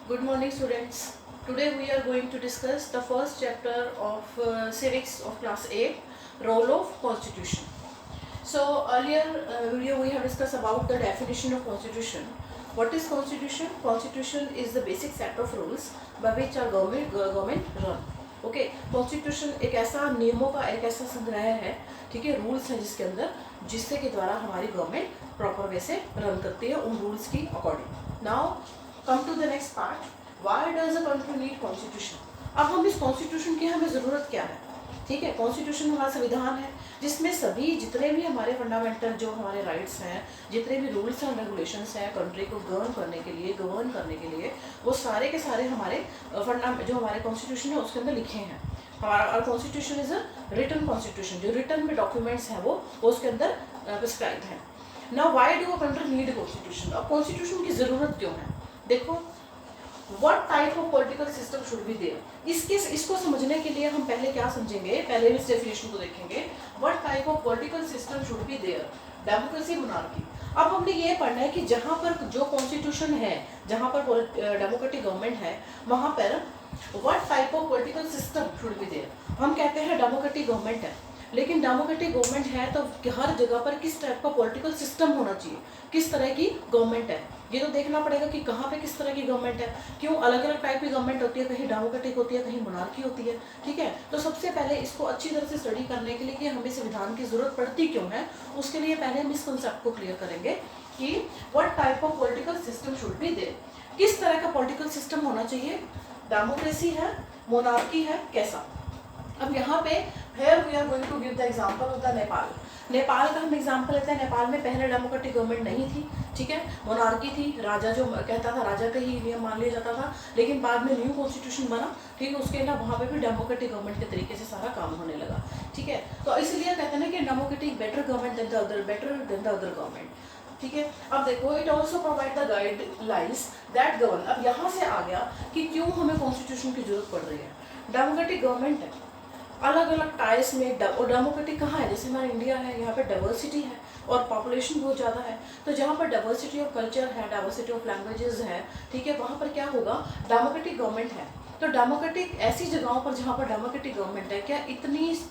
Good morning, students. Today we are going to discuss the first chapter of civics of class 8, role of constitution. So earlier video we have discussed about the definition of constitution. What is constitution? Constitution is the basic set of rules by which our government run. Okay constitution एक ऐसा नियमों का एक ऐसा संग्रह है, ठीक है, रूल्स हैं जिसके अंदर जिससे के द्वारा हमारी गवर्नमेंट प्रॉपर वे से रन करती है उन रूल्स की according. Now come to the next part. Why does a country need constitution? अब हम इस कॉन्स्टिट्यूशन की हमें ज़रूरत क्या है? ठीक है, कॉन्स्टिट्यूशन हमारा संविधान है जिसमें सभी जितने भी हमारे फंडामेंटल जो हमारे राइट्स हैं, जितने भी रूल्स एंड रेगुलेशंस हैं कंट्री को गवर्न करने के लिए वो सारे के सारे हमारे जो हमारे कॉन्स्टिट्यूशन है उसके अंदर लिखे हैं. हमारा constitution is a written constitution, जो रिटन में डॉक्यूमेंट्स हैं वो उसके अंदर प्रिस्क्राइब हैं. Now why do a country need constitution? अब कॉन्स्टिट्यूशन की ज़रूरत क्यों है? देखो, What type of political system should be there? इसको समझने के लिए हम पहले क्या समझेंगे, पहले इस डेफिनेशन को देखेंगे. What type of political system should be there? Democracy, monarchy. अब हमने ये पढ़ना है कि जहाँ पर जो कॉन्स्टिट्यूशन है, जहाँ पर डेमोक्रेटिक गवर्नमेंट है, वहाँ पर what type of political system should be there? हम कहते हैं डेमोक्रेटिक गवर्नमेंट है, लेकिन डेमोक्रेटिक गवर्नमेंट है तो हर जगह पर किस टाइप का पॉलिटिकल सिस्टम होना चाहिए, किस तरह की गवर्नमेंट है, ये तो देखना पड़ेगा कि कहाँ पे किस तरह की गवर्नमेंट है. क्यों अलग अलग टाइप की गवर्नमेंट होती है, कहीं डेमोक्रेटिक होती है, कहीं मोनार्की होती है. ठीक है, तो सबसे पहले इसको अच्छी तरह से स्टडी करने के लिए कि हमें संविधान की जरूरत पड़ती क्यों है, उसके लिए पहले हम इस कंसेप्ट को क्लियर करेंगे कि what type of political system should be there. किस तरह का पॉलिटिकल सिस्टम होना चाहिए? डेमोक्रेसी है, मोनार्की है, कैसा? अब यहाँ पे here we are going to give the example of the Nepal. Nepal का हम एग्जाम्पल लेते हैं. नेपाल में पहले डेमोक्रेटिक गवर्नमेंट नहीं थी, ठीक है, मोनार्की थी, राजा जो कहता था राजा का ही नियम मान लिया जाता था, लेकिन बाद में न्यू कॉन्स्टिट्यूशन बना, ठीक है, उसके ना वहाँ पे भी डेमोक्रेटिक गवर्नमेंट के तरीके से सारा काम होने लगा. ठीक है, तो इसलिए कहते हैं ना कि democratic better government than the other government. ठीक है, अब देखो it also provide the guidelines that govern. अब यहाँ से आ गया कि क्यों हमें कॉन्स्टिट्यूशन की जरूरत पड़ रही है. डेमोक्रेटिक गवर्नमेंट है, अलग अलग टाइप्स में, और डेमोक्रेटिक कहाँ है, जैसे हमारा इंडिया है, यहाँ पे डाइवर्सिटी है और पॉपुलेशन बहुत ज़्यादा है. तो जहाँ पर डाइवर्सिटी ऑफ कल्चर है, डाइवर्सिटी ऑफ लैंग्वेजेस है, ठीक है, वहाँ पर क्या होगा, डेमोक्रेटिक गवर्नमेंट है. तो डेमोक्रेटिक ऐसी जगहों पर जहाँ पर डेमोक्रेटिक गवर्नमेंट है, क्या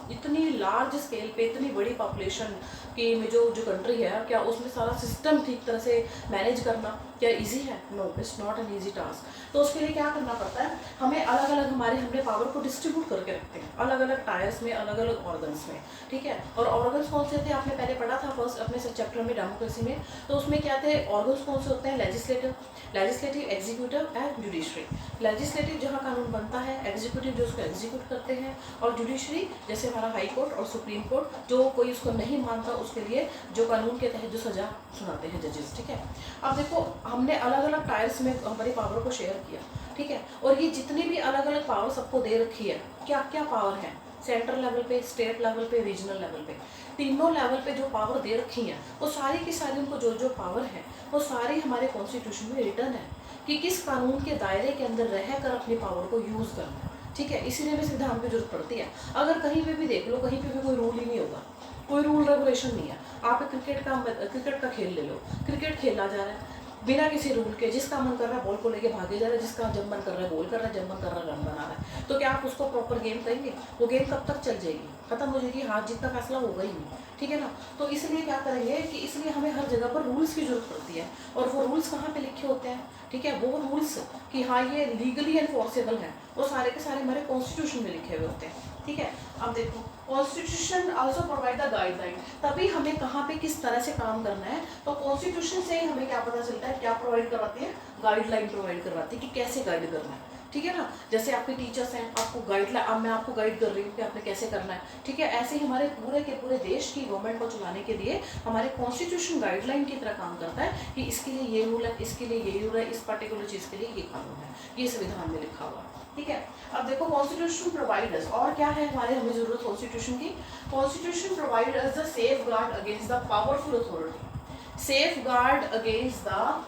इतनी लार्ज स्केल पे इतनी बड़ी पॉपुलेशन की में जो कंट्री है, क्या उसमें सारा सिस्टम ठीक तरह से मैनेज करना क्या इजी है? No, it's not an easy task. तो उसके लिए क्या करना पड़ता है, हमें अलग अलग हमने पावर को डिस्ट्रीब्यूट करके रखते हैं अलग अलग टायर्स में, अलग अलग ऑर्गन्स में. ठीक है, और ऑर्गन्स कौन से थे आपने पहले पढ़ा था फर्स्ट अपने चैप्टर में डेमोक्रेसी में. तो उसमें क्या थे ऑर्गन्स, कौन से होते हैं? Legislative, executive and judiciary. Legislative जहाँ कानून बनता है, एग्जीक्यूटिव जो उसको एग्जीक्यूट करते हैं, और जुडिशरी जैसे हमारा हाई कोर्ट और सुप्रीम कोर्ट जो कोई उसको नहीं मानता उसके लिए जो कानून के तहत जो सजा सुनाते हैं जजेस. ठीक है, अब देखो हमने अलग अलग टायर्स में हमारी पावर को शेयर किया. ठीक है, और ये जितनी भी अलग अलग पावर सबको दे रखी है, क्या क्या पावर है, सेंट्रल लेवल पे, स्टेट लेवल पे, रीजनल लेवल पे, तीनों लेवल पे जो पावर दे रखी है वो सारी की सारी उनको जो पावर है वो सारी हमारे कॉन्स्टिट्यूशन में रिटर्न है कि किस कानून के दायरे के अंदर रहकर अपनी पावर को यूज़ करना है. ठीक है, इसीलिए भी संविधान की जरूरत पड़ती है. अगर कहीं पे भी देख लो, कहीं पे भी कोई रूल ही नहीं होगा, कोई रूल रेगुलेशन नहीं है. आप क्रिकेट का खेल ले लो, क्रिकेट खेला जा रहा है बिना किसी रूल के, जिसका मन कर रहा है बॉल को लेके भागे जा रहा है, जिसका जब मन कर रहा है बॉल कर रहा है, जब मन कर रहा है रन बना रहा है. तो क्या आप उसको प्रॉपर गेम करेंगे? वो गेम कब तक चल जाएगी, खत्म हो जाएगी, हार जीत का फैसला होगा ही नहीं. ठीक है ना, तो इसलिए क्या करेंगे कि इसलिए हमें हर जगह पर रूल्स की जरूरत पड़ती है. और वो रूल्स कहाँ पे लिखे होते हैं? ठीक है, वो रूल्स कि हाँ ये लीगली एनफोर्सेबल है, वो सारे के सारे हमारे कॉन्स्टिट्यूशन में लिखे हुए होते हैं. ठीक है, अब देखो constitution also provide the guideline. तभी हमें कहाँ पे किस तरह से काम करना है, तो कॉन्स्टिट्यूशन से ही हमें क्या पता चलता है, क्या प्रोवाइड करवाती है, गाइडलाइन प्रोवाइड करवाती है कि कैसे गाइड करना है. ठीक है ना, जैसे आपके टीचर्स हैं, आपको गाइडलाइन, अब मैं आपको गाइड कर रही हूँ कि आपने कैसे करना है. ठीक है, ऐसे ही हमारे पूरे के पूरे देश की गवर्नमेंट को चलाने के लिए हमारे कॉन्स्टिट्यूशन गाइडलाइन की तरह काम करता है कि इसके लिए ये रूल है, इसके लिए ये रूल है, इस पर्टिकुलर चीज़ के लिए ये कानून है, ये संविधान में लिखा हुआ है. ठीक है, अब देखो कॉन्स्टिट्यूशन प्रोवाइडर्स और क्या है हमारे, हमें जरूरत कॉन्स्टिट्यूशन की. Constitution provide us the safe guard against the powerful authority. Safe guard against the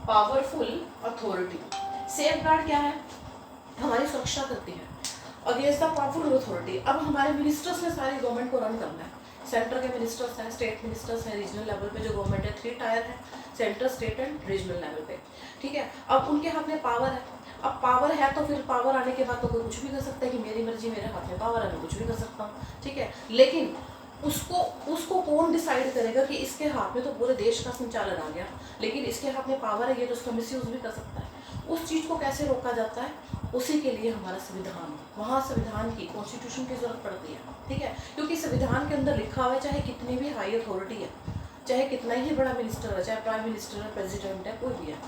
powerful authority. Safe guard क्या है? हमारी सुरक्षा करती है अगेंस्ट द पावरफुल अथॉरिटी. अब हमारे मिनिस्टर्स ने सारी गवर्नमेंट को रन करना है, सेंटर के मिनिस्टर्स हैं, स्टेट मिनिस्टर्स हैं, रीजनल लेवल पे जो गवर्नमेंट है 3 टायर है, centre, state and regional level पे, ठीक है। अब उनके हाथ में पावर है, अब पावर है तो फिर पावर आने के बाद तो कोई कुछ भी कर सकता है कि मेरी मर्जी, मेरे हाथ में पावर है, मैं कुछ भी कर सकता हूँ, ठीक है। लेकिन उसको कौन डिसाइड करेगा कि इसके हाथ में तो पूरे देश का संचालन आ गया, लेकिन इसके हाथ में पावर है, ये तो उसका मिसयूज भी कर सकता है। उस चीज़ को कैसे रोका जाता है, उसी के लिए हमारा संविधान, वहाँ संविधान की, कॉन्स्टिट्यूशन की जरूरत पड़ती है, ठीक है। क्योंकि संविधान के अंदर लिखा हुआ है, चाहे कितनी भी हाई अथॉरिटी है, चाहे कितना ही बड़ा मिनिस्टर है, चाहे प्राइम मिनिस्टर है, प्रेसिडेंट है, कोई भी है,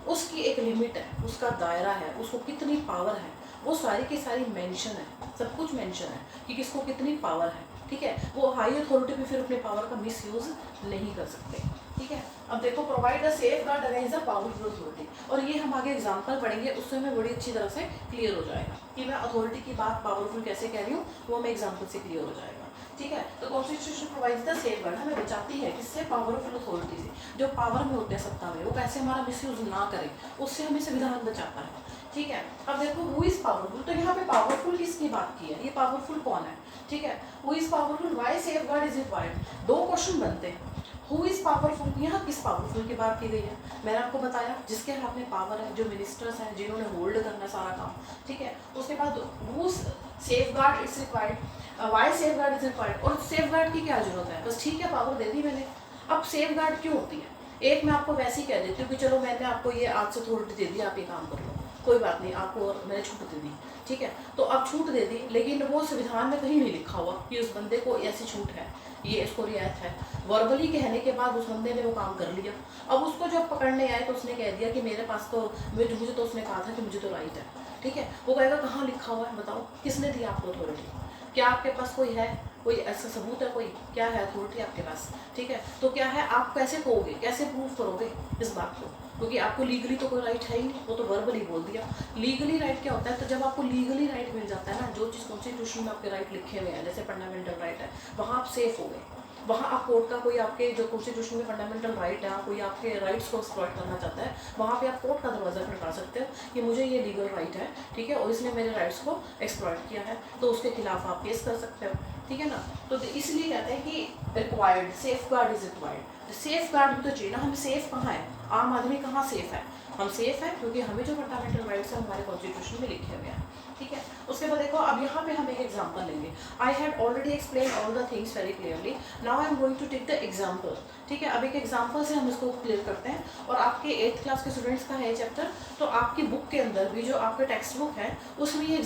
उसकी एक लिमिट है, उसका दायरा है, उसको कितनी पावर है, वो सारी की सारी मेंशन है, सब कुछ मेंशन है कि किसको कितनी पावर है, ठीक है। वो हाई अथॉरिटी भी फिर अपने पावर का मिसयूज नहीं कर सकते, ठीक है। अब देखो, provide a safe guard against the powerful authority, और ये हम आगे एग्जांपल पढ़ेंगे, उससे हमें बड़ी अच्छी तरह से क्लियर हो जाएगा कि मैं अथॉरिटी की बात पावरफुल कैसे कह रही हूँ, वो हमें एग्जाम्पल से क्लियर हो जाएगा, ठीक है। तो constitution provides the safe guard, हमें बचाती है किससे, पावरफुल अथॉरिटी से, जो पावर में होते हैं, सत्ता में, वो कैसे हमारा मिसयूज ना करें, उससे हमें संविधान बचाता है, ठीक है। अब देखो, हु इज पावरफुल, तो यहाँ पे पावरफुल किसकी बात की है, ये पावरफुल कौन है, ठीक है। Who is powerful, why safe guard is required, 2 question बनते हैं। हु इज पावरफुल, यहाँ किस पावरफुल की बात की गई है, मैंने आपको बताया जिसके हाथ में पावर है, जो मिनिस्टर्स हैं, जिन्होंने होल्ड करना सारा काम, ठीक है। उसके बाद who safe guard is required, why safe guard is required, और सेफ गार्ड की क्या जरूरत है, बस ठीक है, पावर दे दी मैंने। अब सेफ गार्ड क्यों होती है, एक मैं आपको वैसे ही कह देती हूँ कि चलो मैंने आपको ये आज से अथॉरिटी दे दी, आप ये काम कर लो, कोई बात नहीं, आपको मैंने छूट दे दी, ठीक है। तो अब छूट दे दी, लेकिन वो संविधान में कहीं नहीं लिखा हुआ कि उस बंदे को ऐसी छूट है, ये इसको रियायत है। वर्बली कहने के बाद उस बंदे ने वो काम कर लिया, अब उसको जब पकड़ने आए तो उसने कह दिया कि मेरे पास तो, मुझे तो उसने कहा था कि मुझे तो राइट है, ठीक है। वो कहेगा कहाँ लिखा हुआ है, बताओ किसने दिया आपको अथॉरिटी, क्या आपके पास कोई है, कोई ऐसा सबूत है, कोई क्या है अथॉरिटी आपके पास, ठीक है। तो क्या है, आप कैसे कहोगे, कैसे प्रूव करोगे इस बात को, क्योंकि आपको लीगली तो कोई राइट है ही नहीं, वो तो वर्बली बोल दिया। लीगली राइट क्या होता है, तो जब आपको लीगली राइट मिल जाता है ना, जो चीज़ कॉन्स्टिट्यूशन में आपके राइट लिखे हुए हैं, जैसे फंडामेंटल राइट है, वहाँ आप सेफ हो गए, वहाँ आप कोर्ट का कोई आपके जो कॉन्स्टिट्यूशन में फंडामेंटल राइट है, कोई आपके राइट्स को एक्सप्लॉइट करना चाहता है, वहाँ पे आप कोर्ट का दरवाजा खटखटा सकते हो कि मुझे ये लीगल राइट है, ठीक है, और इसने मेरे राइट्स को एक्सप्लॉइट किया है, तो उसके खिलाफ आप केस कर सकते हो, ठीक है ना। तो इसलिए कहते हैं कि required, safe guard is required. Safe guard भी तो चाहिए ना, हम सेफ कहाँ है, आम आदमी कहाँ सेफ है, हम सेफ है क्योंकि हमें जो फंडामेंटल राइट्स है हमारे कॉन्स्टिट्यूशन में लिखे हुए हैं, ठीक है। उसके बाद देखो, अब यहाँ पे हम एक एग्जांपल लेंगे। I had already explain all the things very clearly, now I am going to take the example, ठीक है। अब एक एग्जांपल से हम इसको क्लियर करते हैं, और आपके 8th क्लास के स्टूडेंट्स का है चैप्टर, तो आपकी बुक के अंदर भी जो आपके टेक्स्ट बुक है उसमें ये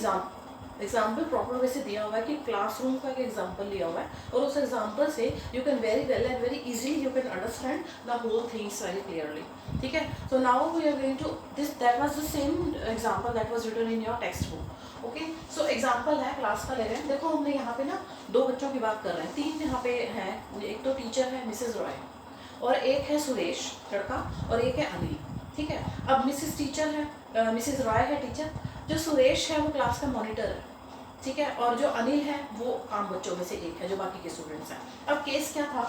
एग्जाम्पल प्रॉपर वैसे दिया हुआ है कि क्लासरूम का एक एग्जाम्पल लिया हुआ है, और उस एग्जाम्पल से you can very well and very easily you can understand the whole things very clearly, ठीक है। So now we are going to this, that was the same example that was written in your text book, okay. सो एग्जाम्पल है, class का ले रहे हैं। देखो, हमने यहाँ पे ना 2 बच्चों की बात कर रहे हैं, 3 यहाँ पे हैं, एक तो टीचर है मिसेज रॉय, और एक है सुरेश लड़का, और एक है अनिल, ठीक है। अब मिसेज टीचर है, मिसेज रॉय है टीचर, जो सुरेश है वो क्लास का मॉनिटर है, ठीक है, और जो अनिल है वो आम बच्चों में से एक है जो बाकी के स्टूडेंट्स हैं। अब केस क्या था,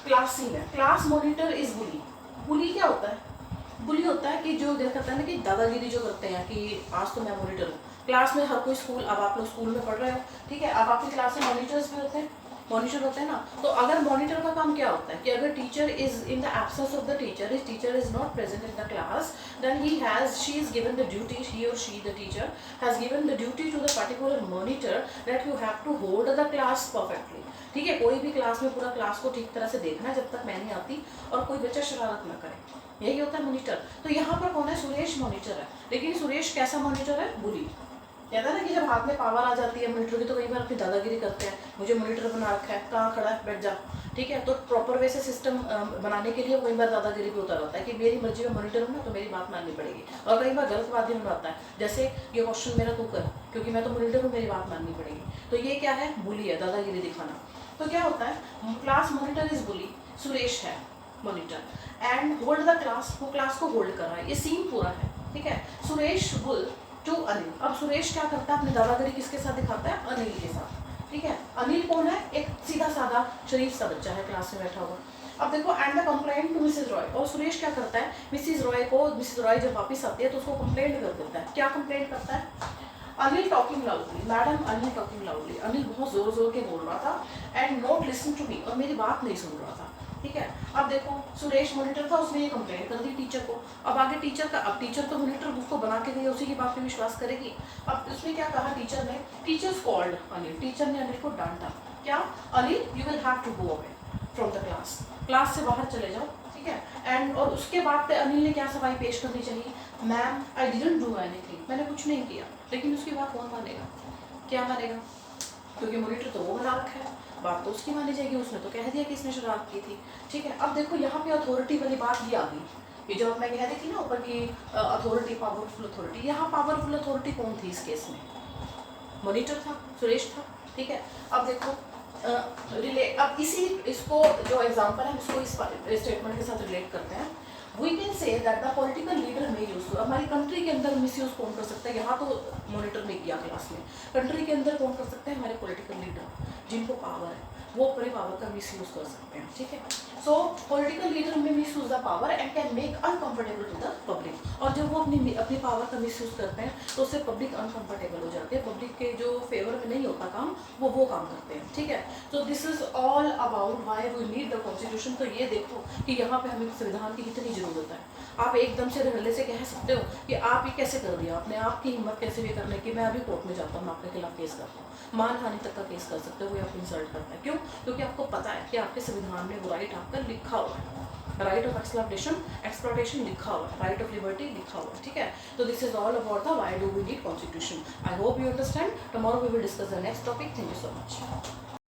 क्लास सी में क्लास मॉनिटर इज बुली। बुली क्या होता है, बुली होता है कि जो कहता है ना कि दादागिरी जो करते हैं कि आज तो मैं मॉनिटर हूँ क्लास में, हर कोई स्कूल, अब आप लोग स्कूल में पढ़ रहे हो, ठीक है, अब आपकी क्लास में मॉनिटर्स भी होते हैं, मॉनिटर होते हैं ना। तो अगर मॉनिटर का काम क्या होता है कि अगर teacher is in the absence of the teacher, if teacher is not present in the class, then she is given the duty, he or she the teacher has given the duty to the particular monitor that you have to hold the class perfectly, ठीक है। कोई भी class में पूरा class को ठीक तरह से देखना जब तक मैं नहीं आती, और कोई बच्चा शरारत न करे, यही होता है मॉनिटर। तो यहाँ पर कौन है, सुरेश मॉनिटर है, लेकिन सुरेश कैसा मॉनिटर है, बुली। कहता है ना कि जब हाथ में पावर आ जाती है मॉनिटर की तो कई बार अपनी दादागिरी करते हैं, मुझे मॉनिटर बना रखा है, कहाँ खड़ा है, बैठ जा, ठीक है। तो प्रॉपर वे से सिस्टम बनाने के लिए कई बार दादागिरी भी उतर आता है कि मेरी मर्जी में मॉनिटर हूँ ना तो मेरी बात माननी पड़ेगी, और कई बार गलत बात भी बनाता है, जैसे ये क्वेश्चन मेरा तू कर, क्योंकि मैं तो मॉनिटर हूँ, मेरी बात माननी पड़ेगी। तो ये क्या है, बुली है, दादागिरी दिखाना। तो क्या होता है, क्लास मॉनिटर इज बुली, सुरेश है monitor, and hold the class, वो क्लास को होल्ड कर रहा है, ये सीन पूरा है, ठीक है। सुरेश बुल टू अनिल, अब सुरेश क्या करता है, अपनी दादागिरी किसके साथ दिखाता है, अनिल के साथ, ठीक है। अनिल कौन है, एक सीधा साधा शरीफ सा बच्चा है क्लास में बैठा हुआ। अब देखो, and the complaint to Mrs Roy, और सुरेश क्या करता है, मिसेज रॉय जब वापस आती है तो उसको कंप्लेंट कर देता है। क्या कंप्लेंट करता है, Anil talking loudly, madam Anil talking loudly, Anil बहुत जोर जोर के बोल रहा था and not listening to me, और मेरी बात नहीं सुन रहा था, ठीक है। अब देखो सुरेश मॉनिटर था, उसने ये कंप्लेंट कर दी टीचर को। अब आगे टीचर का, अब टीचर तो मॉनिटर बुक को बना के गई, उसी की बात पे विश्वास करेगी। अब उसने क्या कहा टीचर ने, टीचर्स कॉल्ड अनिल, टीचर ने अनिल को डांटा, क्या, Anil you will have to go away from the class, class से बाहर चले जाओ, ठीक है। एंड और उसके बाद पे अनिल ने क्या सफाई पेश करनी चाहिए, ma'am I didn't do anything, मैंने कुछ नहीं किया। लेकिन उसकी बात कौन मानेगा, क्या मानेगा, क्योंकि मॉनिटर तो वो बना रखा है, बात तो उसकी मानी जाएगी, उसने तो कह दिया कि इसने शरारत की थी, ठीक है। अब देखो यहाँ पे अथॉरिटी वाली बात ये आ गई, ये जब मैं कह रही थी ना ऊपर की अथॉरिटी, पावरफुल अथॉरिटी, यहाँ पावरफुल अथॉरिटी कौन थी इस केस में, मॉनिटर था, सुरेश था, ठीक है। अब देखो अब इसी इसको जो एग्जांपल है इसको इस स्टेटमेंट के साथ रिलेट करते हैं। We can say that the political leader में यूज, हमारी कंट्री के अंदर मिस यूज कौन कर सकता है, यहाँ तो मॉनिटर ने किया क्लास में, कंट्री के अंदर कौन कर सकते हैं, हमारे पॉलिटिकल लीडर जिनको पावर है, वो अपने पावर का मिस यूज कर सकते हैं, ठीक है। सो पॉलिटिकल लीडर में misuse the power and can make uncomfortable to the public, और जब वो अपनी पावर का मिस यूज करते हैं तो उससे पब्लिक अनकंफर्टेबल हो जाते हैं, पब्लिक के जो फेवर में नहीं होता काम वो काम करते हैं, ठीक है। तो this is all about why we need the constitution. तो ये देखो कि यहाँ पे हमें संविधान की कितनी जरूरत है। आप एकदम से धड़ल्ले से कह सकते हो कि आप ये कैसे कर दिया आपने, आपकी हिम्मत कैसे भी करने की, मैं अभी कोर्ट में जाता हूँ, मैं आपके खिलाफ केस करता हूँ, मानहानि तक का केस कर सकते हो, वो आपको इंसल्ट करता है, क्यों, क्योंकि आपको पता है कि आपके संविधान में वो राइट आपका लिखा हुआ है, राइट ऑफ एक्सप्लॉयटेशन लिखा हुआ है, राइट ऑफ लिबर्टी लिखा हुआ है, ठीक है। तो this is all about the why do we need constitution. I hope you understand. Tomorrow we will discuss the next topic. Thank you so much.